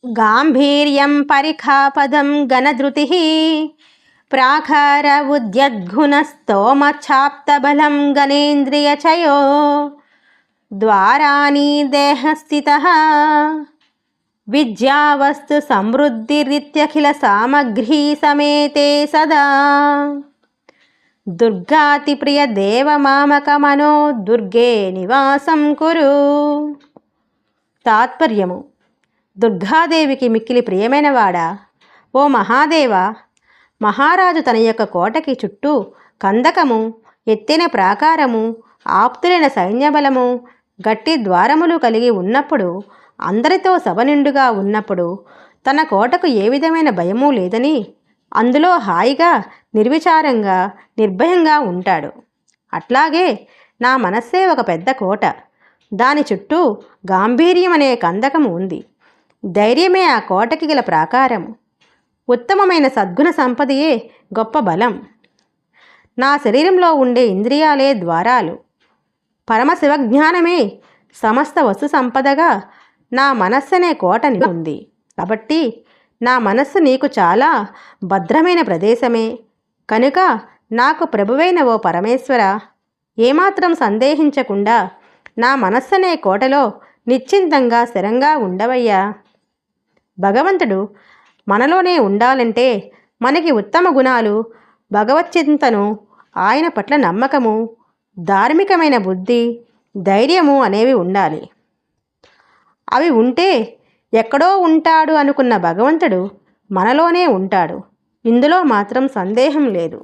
గాంభీర్యం పరిఖాపదం గణధృతిః ప్రాకార ఉద్యద్ఘునస్తోమఛాప్తబలం గణేంద్రియచయో ద్వారాణి దేహస్థితః విద్యావస్తు సమృద్ధిరిత్యఖిల సామగ్రీ సమేతే సదా దుర్గాతిప్రియ దేవమామక మనో దుర్గే నివాసం కురు. తాత్పర్యము: దుర్గాదేవికి మిక్కిలి ప్రియమైనవాడా, ఓ మహాదేవ, మహారాజు తన యొక్క కోటకి చుట్టూ కందకము, ఎత్తైన ప్రాకారము, ఆప్తులైన సైన్యబలము, గట్టి ద్వారములు కలిగి ఉన్నప్పుడు, అందరితో సభ నిండుగా ఉన్నప్పుడు తన కోటకు ఏ విధమైన భయమూ లేదని, అందులో హాయిగా నిర్విచారంగా నిర్భయంగా ఉంటాడు. అట్లాగే నా మనస్సే ఒక పెద్ద కోట. దాని చుట్టూ గాంభీర్యం అనే కందకము ఉంది. ధైర్యమే ఆ కోటకి గల ప్రాకారము. ఉత్తమమైన సద్గుణ సంపదయే గొప్ప బలం. నా శరీరంలో ఉండే ఇంద్రియాలే ద్వారాలు. పరమశివజ్ఞానమే సమస్త వస్తు సంపదగా నా మనస్సనే కోటని ఉంది. కాబట్టి నా మనస్సు నీకు చాలా భద్రమైన ప్రదేశమే. కనుక నాకు ప్రభువైన ఓ పరమేశ్వర, ఏమాత్రం సందేహించకుండా నా మనస్సనే కోటలో నిశ్చింతంగా స్థిరంగా ఉండవయ్యా. భగవంతుడు మనలోనే ఉండాలంటే మనకి ఉత్తమ గుణాలు, భగవచ్చింతను, ఆయన పట్ల నమ్మకము, ధార్మికమైన బుద్ధి, ధైర్యము అనేవి ఉండాలి. అవి ఉంటే ఎక్కడో ఉంటాడు అనుకున్న భగవంతుడు మనలోనే ఉంటాడు. ఇందులో మాత్రం సందేహం లేదు.